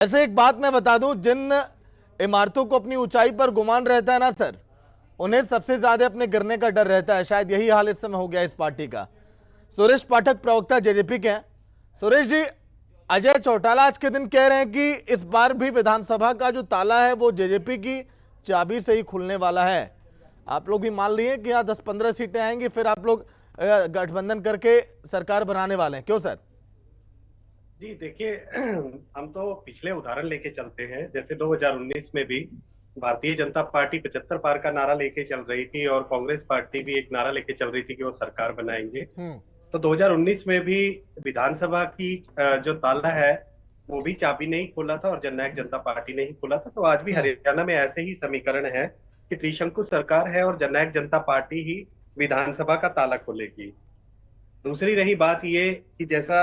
ऐसे एक बात मैं बता दूं, जिन इमारतों को अपनी ऊंचाई पर गुमान रहता है ना सर, उन्हें सबसे ज्यादा अपने गिरने का डर रहता है। शायद यही हाल इस समय हो गया इस पार्टी का। सुरेश पाठक, प्रवक्ता जेजेपी के हैं। सुरेश जी, अजय चौटाला आज के दिन कह रहे हैं कि इस बार भी विधानसभा का जो ताला है वो जेजेपी की चाबी से ही खुलने वाला है। आप लोग भी मान लिए कि यहाँ 10-15 सीटें आएंगी, फिर आप लोग गठबंधन करके सरकार बनाने वाले हैं, क्यों सर? जी देखिए, हम तो पिछले उदाहरण लेके चलते हैं। जैसे 2019 में भी भारतीय जनता पार्टी 75 पार का नारा लेके चल रही थी और कांग्रेस पार्टी भी एक नारा लेके चल रही थी कि वो सरकार बनाएंगे। तो 2019 में भी विधानसभा की जो ताला है वो भी चाबी नहीं खोला था और जननायक जनता पार्टी ने ही खोला था। तो आज भी हरियाणा में ऐसे ही समीकरण है कि त्रिशंकु सरकार है और जननायक जनता पार्टी ही विधानसभा का ताला खोलेगी। दूसरी रही बात ये कि जैसा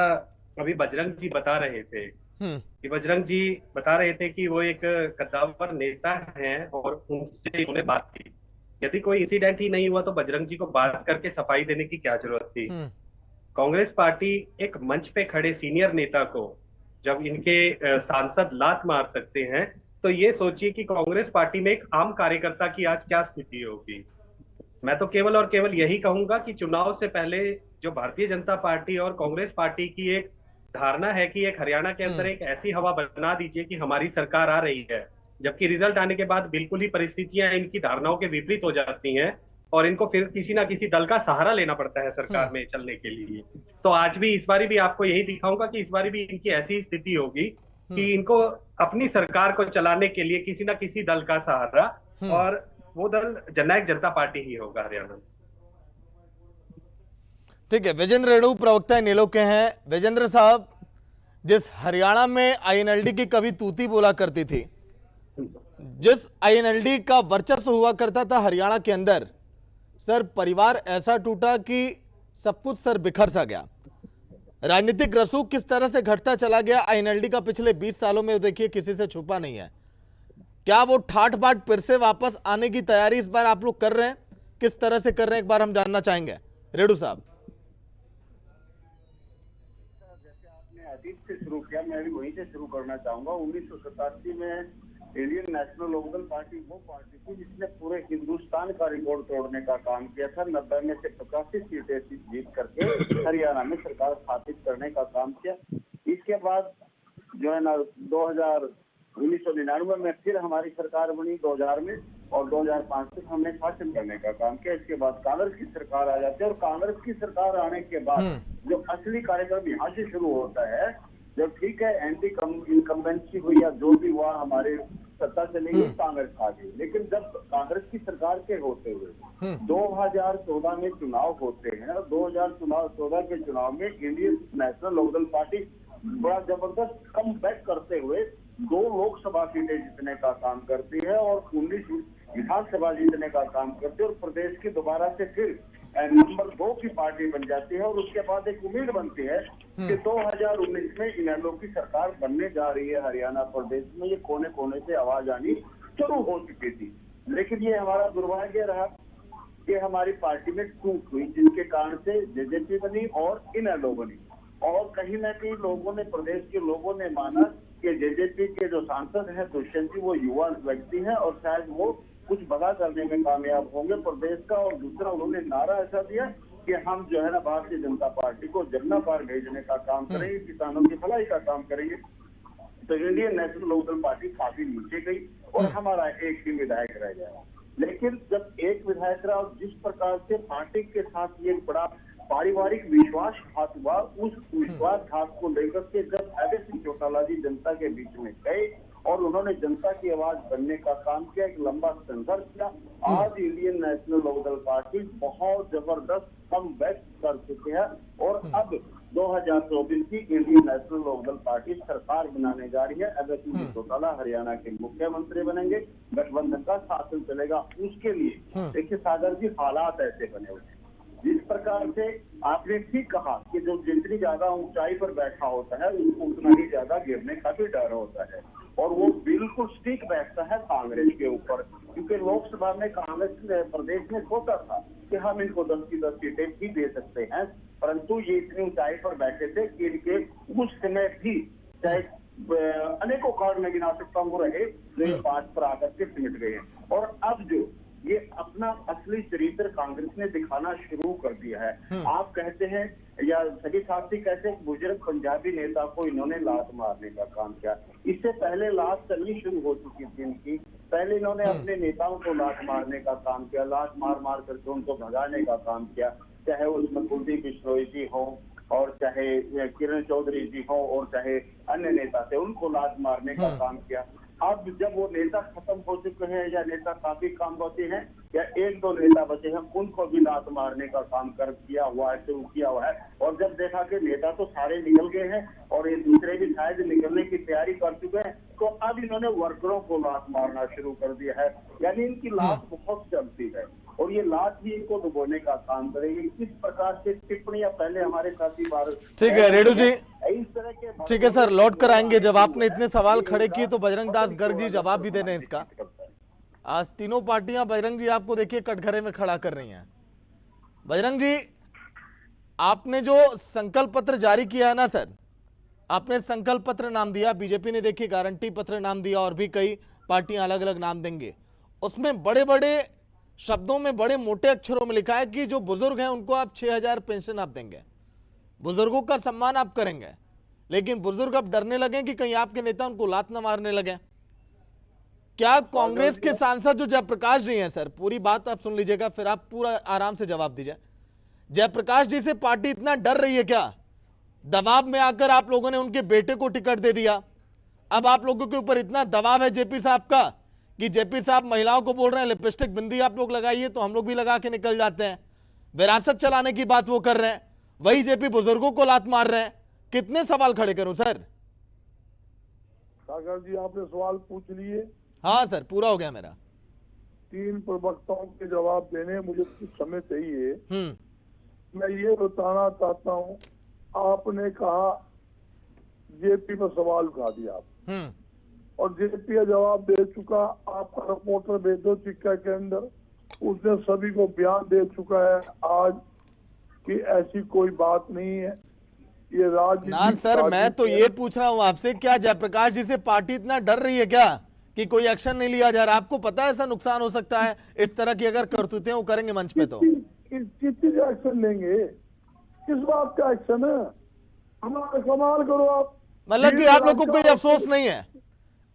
अभी बजरंग जी बता रहे थे कि बजरंग जी बता रहे थे कि वो एक कद्दावर नेता हैं और उनसे उन्होंने बात की। यदि कोई इंसिडेंट ही नहीं हुआ तो बजरंग जी को बात करके सफाई देने की क्या जरूरत थी। कांग्रेस पार्टी एक मंच पे खड़े सीनियर नेता को जब इनके सांसद लात मार सकते हैं, तो ये सोचिए कि कांग्रेस पार्टी में एक आम कार्यकर्ता की आज क्या स्थिति होगी। मैं तो केवल और केवल यही कहूंगा कि चुनाव से पहले जो भारतीय जनता पार्टी और कांग्रेस पार्टी की एक धारणा है कि एक हरियाणा के अंदर एक ऐसी हवा बना दीजिए कि हमारी सरकार आ रही है, जबकि रिजल्ट आने के बाद बिल्कुल ही परिस्थितियां इनकी धारणाओं के विपरीत हो जाती हैं और इनको फिर किसी ना किसी दल का सहारा लेना पड़ता है सरकार में चलने के लिए। तो आज भी इस बारी भी आपको यही दिखाऊंगा कि इस बारी भी इनकी ऐसी स्थिति होगी कि इनको अपनी सरकार को चलाने के लिए किसी ना किसी दल का सहारा, और वो दल जननायक जनता पार्टी ही होगा हरियाणा में। ठीक है, विजेंद्र रेणु प्रवक्ता इनेलो के हैं। विजेंद्र साहब, जिस हरियाणा में आईएनएलडी की कभी तूती बोला करती थी, जिस आईएनएलडी का वर्चस्व हुआ करता था हरियाणा के अंदर, सर परिवार ऐसा टूटा कि सब कुछ सर बिखर सा गया। राजनीतिक रसूख किस तरह से घटता चला गया आईएनएलडी का पिछले 20 सालों में, देखिए किसी से छुपा नहीं है। क्या वो ठाठ बाट फिर से वापस आने की तैयारी इस बार आप लोग कर रहे हैं? किस तरह से कर रहे हैं, एक बार हम जानना चाहेंगे रेणु साहब। जैसे आपने अतीत से शुरू किया, मैं भी वहीं से शुरू करना चाहूंगा। 1987 में इंडियन नेशनल लोकदल पार्टी वो पार्टी थी जिसने पूरे हिंदुस्तान का रिकॉर्ड तोड़ने का काम किया था। 90 में से 85 सीटें जीत करके हरियाणा में सरकार स्थापित करने का काम किया। इसके बाद जो है ना 1999 में फिर हमारी सरकार बनी 2000 में, और 2005 तक हमने शासन करने का काम किया। इसके बाद कांग्रेस की सरकार आ जाती है, और कांग्रेस की सरकार आने के बाद जो असली कार्यक्रम यहाँ से शुरू होता है। जब ठीक है एंटी इनकम्बेंसी हुई या जो भी हुआ, हमारे सत्ता चली गई, कांग्रेस आ गई। लेकिन जब कांग्रेस की सरकार के होते हुए 2014 में चुनाव होते हैं, और 2014 के चुनाव में इंडियन नेशनल लोकदल पार्टी बड़ा जबरदस्त कम बैक करते हुए 2 लोकसभा सीटें जीतने का काम करती है और 19 विधानसभा जीतने का काम करती है, और प्रदेश की दोबारा से फिर नंबर 2 की पार्टी बन जाती है। और उसके बाद एक उम्मीद बनती है कि 2019 में इनेलो की सरकार बनने जा रही है हरियाणा प्रदेश में। ये कोने कोने से आवाज आनी शुरू हो चुकी थी, लेकिन ये हमारा दुर्भाग्य रहा कि हमारी पार्टी में टूट हुई, जिसके कारण से जेजेपी बनी और इनेलो बनी। और कहीं ना कहीं लोगों ने, प्रदेश के लोगों ने माना कि जेजेपी के जो सांसद हैं दुष्यंत जी, वो युवा व्यक्ति हैं और शायद वो कुछ बड़ा करने में कामयाब होंगे प्रदेश का। और दूसरा, उन्होंने नारा ऐसा दिया कि हम जो है ना भारतीय जनता पार्टी को जमुना पार भेजने का काम करेंगे, किसानों की भलाई का काम करेंगे। तो इंडियन नेशनल लोकदल पार्टी काफी नीचे गई और हमारा एक ही विधायक रह गया। लेकिन जब एक विधायक रहा और जिस प्रकार से पार्टी के साथ ये बड़ा पारिवारिक विश्वासघात हुआ, उस विश्वासघात को लेकर के जब अजय सिंह चौटाला जी जनता के बीच में गए और उन्होंने जनता की आवाज बनने का काम किया, एक लंबा संघर्ष किया, आज इंडियन नेशनल लोकदल पार्टी बहुत जबरदस्त कम बैक कर चुके हैं। और अब 2024 की इंडियन नेशनल लोकदल पार्टी सरकार बनाने जा रही है। अजय सिंह चौटाला हरियाणा के मुख्यमंत्री बनेंगे, गठबंधन का शासन चलेगा। उसके लिए देखिए सागर जी, हालात ऐसे बने हुए हैं जिस प्रकार से आपने ठीक कहा कि जो जितनी ज्यादा ऊंचाई पर बैठा होता है उसको उतना ही ज्यादा गिरने का भी डर होता है, और वो बिल्कुल स्टिक बैठता है कांग्रेस के ऊपर। क्योंकि लोकसभा में कांग्रेस प्रदेश में सोचा था कि हम इनको 10 की 10 सीटें भी दे सकते हैं, परंतु ये इतनी ऊंचाई पर बैठे थे कि इनके उस समय भी चाहे अनेकों कारण मैं गिना सकता हूँ वो रहे जो ये 5 पर आकर के सिमट गए हैं। और अब जो ये अपना असली चरित्र कांग्रेस ने दिखाना शुरू कर दिया है। आप कहते हैं या सभी साथी कहते हैं बुजुर्ग पंजाबी नेता को इन्होंने लात मारने का काम किया। इससे पहले लात चलनी शुरू हो चुकी थी इनकी। पहले इन्होंने अपने नेताओं को लात मारने का काम किया, लात मार मार करके उनको भगाने का काम किया, चाहे उसमें कुलदीप बिश्नोई जी हो और चाहे किरण चौधरी जी हो और चाहे अन्य नेता थे, उनको लात मारने का काम किया। अब जब वो नेता खत्म हो चुके हैं या नेता काफी कम बचे हैं या 1-2 नेता बचे हैं, उनको भी लात मारने का काम किया हुआ है, शुरू किया हुआ है। और जब देखा कि नेता तो सारे निकल गए हैं और ये दूसरे भी शायद निकलने की तैयारी कर चुके हैं, तो अब इन्होंने वर्करों को लात मारना शुरू कर दिया है। यानी इनकी लात बहुत चलती है और ये लात ही इनको डुबोने का काम करेगी। किस प्रकार से टिप्पणियां पहले हमारे साथी भारत। ठीक है रेणु जी, इस तरह के ठीक है सर, लौट कर आएंगे। जब आपने इतने सवाल खड़े किए तो बजरंग दास गर्ग जी जवाब भी दे रहे हैं इसका। आज तीनों पार्टियां बजरंग जी आपको देखिए कटघरे में खड़ा कर रही हैं। बजरंग जी, आपने जो संकल्प पत्र जारी किया है ना सर, आपने संकल्प पत्र नाम दिया, बीजेपी ने देखिए गारंटी पत्र नाम दिया और भी कई पार्टियां अलग अलग नाम देंगे। उसमें बड़े बड़े शब्दों में बड़े मोटे अक्षरों में लिखा है कि जो बुजुर्ग हैं उनको आप 6,000 पेंशन आप देंगे, बुजुर्गों का सम्मान आप करेंगे। लेकिन बुजुर्ग अब डरने लगे कि कहीं आपके नेता उनको लात न मारने लगे। क्या कांग्रेस के सांसद जो जयप्रकाश जी हैं, सर पूरी बात आप सुन लीजिएगा फिर आप पूरा आराम से जवाब दीजिए। जयप्रकाश जी से पार्टी इतना डर रही है क्या? दबाव में आकर आप लोगों ने उनके बेटे को टिकट दे दिया। अब आप लोगों के ऊपर इतना दबाव है जेपी साहब का कि जेपी साहब महिलाओं को बोल रहे हैं लिपस्टिक बिंदी आप लोग लगाइए, तो हम लोग भी लगा के निकल जाते हैं। विरासत चलाने की बात वो कर रहे हैं, वही जेपी बुजुर्गों को लात मार रहे हैं। कितने सवाल खड़े करूं सर? सागर जी आपने सवाल पूछ लिए। हाँ सर, पूरा हो गया मेरा। 3 प्रवक्ताओं के जवाब देने मुझे कुछ समय चाहिए। मैं ये बताना चाहता हूँ, आपने कहा जेपी पर सवाल उठा दिया आप, और जेपी का जवाब दे चुका। आपका रिपोर्टर भेजो चिक्का के अंदर, उसने सभी को बयान दे चुका है आज कि ऐसी कोई बात नहीं है। ये राजनीति ना सर, मैं तो ये पूछ रहा हूँ आपसे, क्या जयप्रकाश जी से पार्टी इतना डर रही है क्या कि कोई एक्शन नहीं लिया जा रहा? आपको पता है ऐसा नुकसान हो सकता है इस तरह की अगर करतूतें वो करेंगे मंच पे तो? किस चीज का एक्शन लेंगे? किस बात का एक्शन है? हमारा कमाल करो आप। मतलब कि आप लोग को कोई अफसोस नहीं है?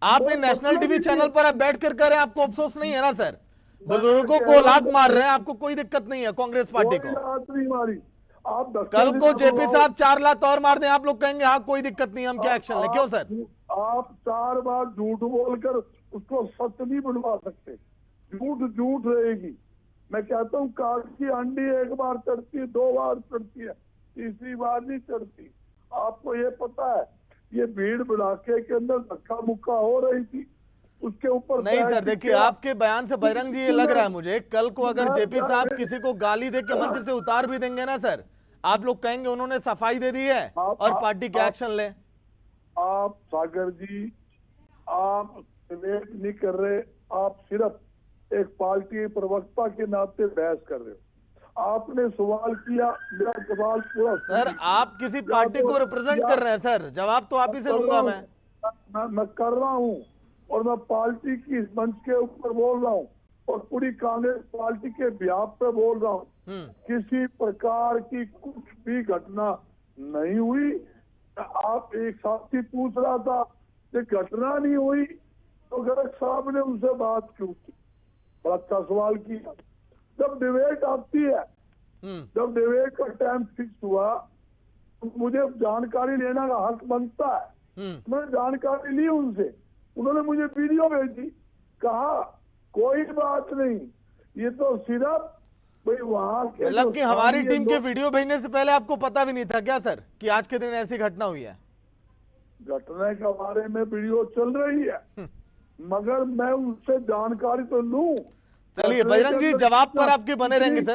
आपने नेशनल टीवी चैनल पर आप बैठ कर करें, आपको अफसोस नहीं है ना सर? बुजुर्गों को लात मार रहे हैं, आपको कोई दिक्कत नहीं है कांग्रेस पार्टी को? आप कल को जेपी साहब 4 लात और मार दें, आप लोग कहेंगे हाँ कोई दिक्कत नहीं, हम क्या एक्शन लें? क्यों सर? आप 4 बार झूठ बोलकर उसको सच नहीं बनवा सकते। झूठ रहेगी। मैं कहता हूँ काट की अंडी 1 बार चढ़ती है, 2 बार चढ़ती है, तीसरी बार नहीं चढ़ती। आपको ये पता है ये भीड़ भड़ाके के अंदर धक्का मुक्का हो रही थी, उसके ऊपर नहीं सर, देखिए आपके बयान से बजरंग जी ये लग रहा है मुझे, कल को अगर जेपी साहब किसी को गाली दे के मंच से उतार भी देंगे ना सर, आप लोग कहेंगे उन्होंने सफाई दे दी है और पार्टी क्या एक्शन ले। आप सागर जी, आप डिबेट नहीं कर रहे, आप सिर्फ एक पार्टी प्रवक्ता के नाते बहस कर रहे हो। आपने सवाल किया, मेरा सवाल पूरा सर आप किसी पार्टी को रिप्रेजेंट कर रहे हैं सर, जवाब तो आप ही से लूंगा मैं कर रहा हूँ और मैं पार्टी की इस मंच के ऊपर बोल रहा हूँ और पूरी कांग्रेस पार्टी के बिहाफ पे बोल रहा हूँ। किसी प्रकार की कुछ भी घटना नहीं हुई। आप एक साथी पूछ रहा था कि घटना नहीं हुई तो गर्ग साहब ने उनसे बात क्यों की? बड़ा अच्छा सवाल किया। जब डिबेट आती है, जब डिबेट का टाइम फिक्स हुआ तो मुझे जानकारी लेना का हक बनता है। मैंने जानकारी ली उनसे, उन्होंने मुझे वीडियो भेजी, कहा कोई बात नहीं, ये तो सिर्फ भाई वहां के मतलब कि हमारी टीम के वीडियो भेजने से पहले आपको पता भी नहीं था क्या सर कि आज के दिन ऐसी घटना हुई है? घटना के बारे में वीडियो चल रही है, मगर मैं उनसे जानकारी तो लूं। चलिए बजरंग जी, जवाब पर आपके बने रहेंगे सर।